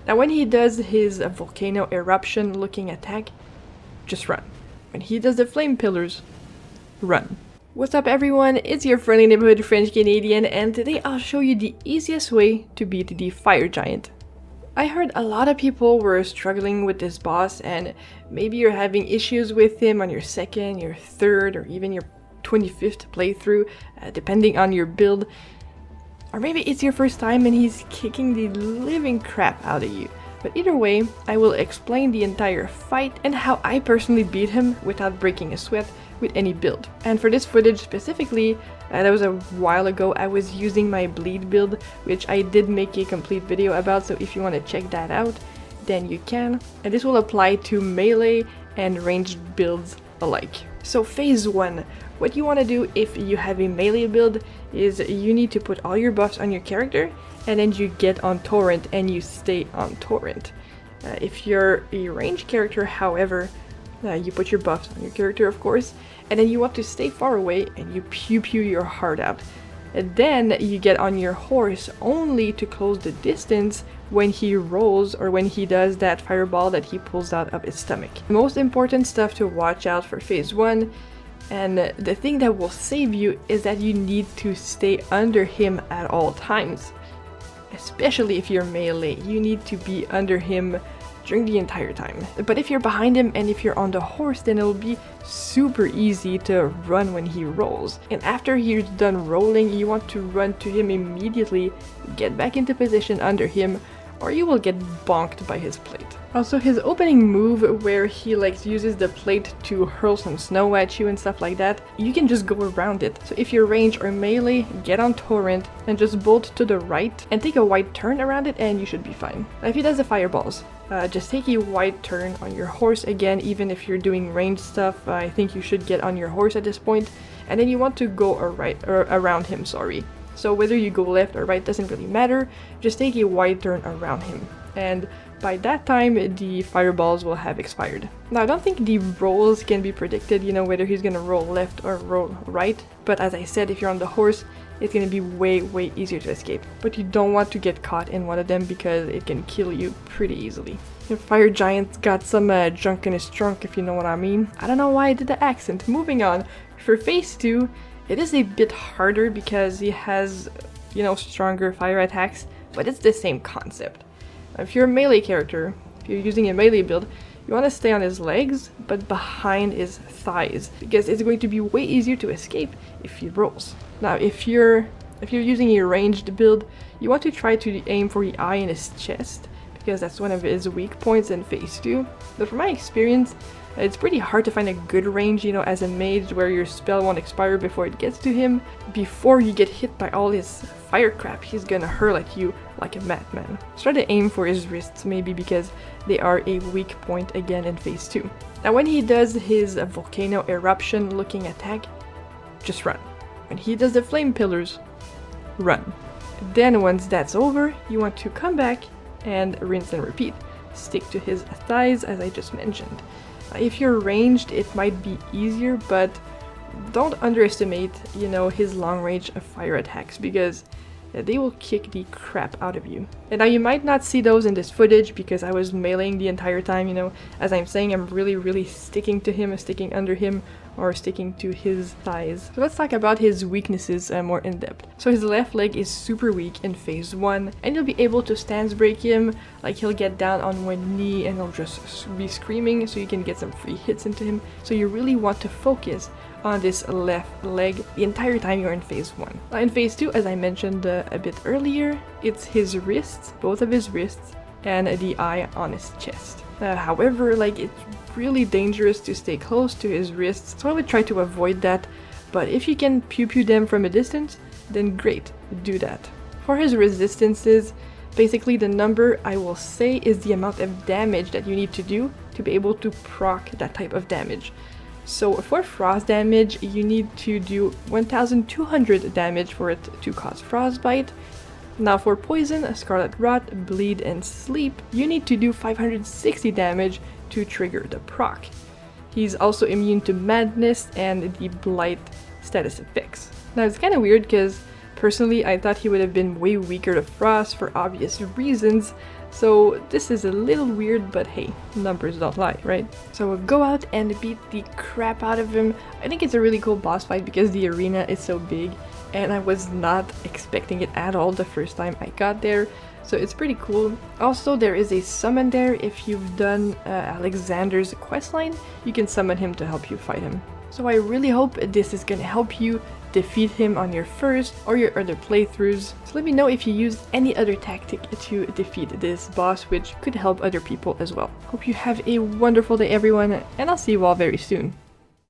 Now when he does his volcano eruption looking attack, just run. When he does the flame pillars, run. What's up everyone, it's your friendly neighborhood French Canadian, and today I'll show you the easiest way to beat the fire giant. I heard a lot of people were struggling with this boss, and maybe you're having issues with him on your second, your third, or even your 25th playthrough, depending on your build. Or maybe it's your first time and he's kicking the living crap out of you. But either way, I will explain the entire fight and how I personally beat him without breaking a sweat with any build. And for this footage specifically, that was a while ago, I was using my bleed build, which I did make a complete video about, so if you want to check that out, then you can. And this will apply to melee and ranged builds alike. So phase 1, what you want to do if you have a melee build is you need to put all your buffs on your character, and then you get on torrent and you stay on torrent. If you're a ranged character, however, you put your buffs on your character, of course, and then you want to stay far away and you pew your heart out. And then you get on your horse only to close the distance when he rolls or when he does that fireball that he pulls out of his stomach. The most important stuff to watch out for phase 1, and the thing that will save you, is that you need to stay under him at all times. Especially if you're melee, you need to be under him during the entire time. But if you're behind him and if you're on the horse, then it'll be super easy to run when he rolls. And after he's done rolling, you want to run to him immediately, get back into position under him, or you will get bonked by his plate. Also, his opening move where he uses the plate to hurl some snow at you and stuff like that, you can just go around it. So if you're range or melee, get on torrent and just bolt to the right and take a wide turn around it and you should be fine. Now if he does the fireballs, just take a wide turn on your horse again. Even if you're doing range stuff, I think you should get on your horse at this point, and then you want to go around him, sorry. So whether you go left or right doesn't really matter, just take a wide turn around him. And by that time, the fireballs will have expired. Now I don't think the rolls can be predicted, whether he's gonna roll left or roll right, but as I said, if you're on the horse, it's gonna be way easier to escape. But you don't want to get caught in one of them because it can kill you pretty easily. The fire giant's got some junk in his trunk, if you know what I mean. I don't know why I did the accent. Moving on, for phase 2, it is a bit harder because he has, stronger fire attacks, but it's the same concept. If you're a melee character, if you're using a melee build, you want to stay on his legs, but behind his thighs, because it's going to be way easier to escape if he rolls. Now, if you're using a ranged build, you want to try to aim for the eye in his chest, because that's one of his weak points in phase 2. But from my experience, it's pretty hard to find a good range, as a mage, where your spell won't expire before it gets to him. Before you get hit by all his fire crap, he's gonna hurl at you like a madman. So try to aim for his wrists, maybe, because they are a weak point again in phase 2. Now when he does his volcano eruption looking attack, just run. When he does the flame pillars, run. Then once that's over, you want to come back and rinse and repeat. Stick to his thighs, as I just mentioned. If you're ranged, it might be easier, but don't underestimate, his long range of fire attacks, because they will kick the crap out of you. And now you might not see those in this footage because I was meleeing the entire time, as I'm saying, I'm really sticking to him, sticking under him, or sticking to his thighs. So let's talk about his weaknesses more in depth. So his left leg is super weak in phase 1, and you'll be able to stance break him, he'll get down on one knee and he'll just be screaming, so you can get some free hits into him. So you really want to focus on this left leg the entire time you're in phase 1. Now in phase 2, as I mentioned a bit earlier, it's his wrists, both of his wrists, and the eye on his chest. However, it's really dangerous to stay close to his wrists, so I would try to avoid that, but if you can pew them from a distance, then great, do that. For his resistances, basically the number I will say is the amount of damage that you need to do to be able to proc that type of damage. So for frost damage, you need to do 1200 damage for it to cause frostbite. Now for poison, scarlet rot, bleed, and sleep, you need to do 560 damage to trigger the proc. He's also immune to madness and the blight status effects. Now it's kind of weird because personally I thought he would have been way weaker to frost for obvious reasons, So this is a little weird, but hey, numbers don't lie, right? So go out and beat the crap out of him. I think it's a really cool boss fight because the arena is so big and I was not expecting it at all the first time I got there. So it's pretty cool. Also, there is a summon there. If you've done Alexander's questline, you can summon him to help you fight him. So I really hope this is gonna help you defeat him on your first or your other playthroughs. So let me know if you used any other tactic to defeat this boss, which could help other people as well. Hope you have a wonderful day, everyone, and I'll see you all very soon.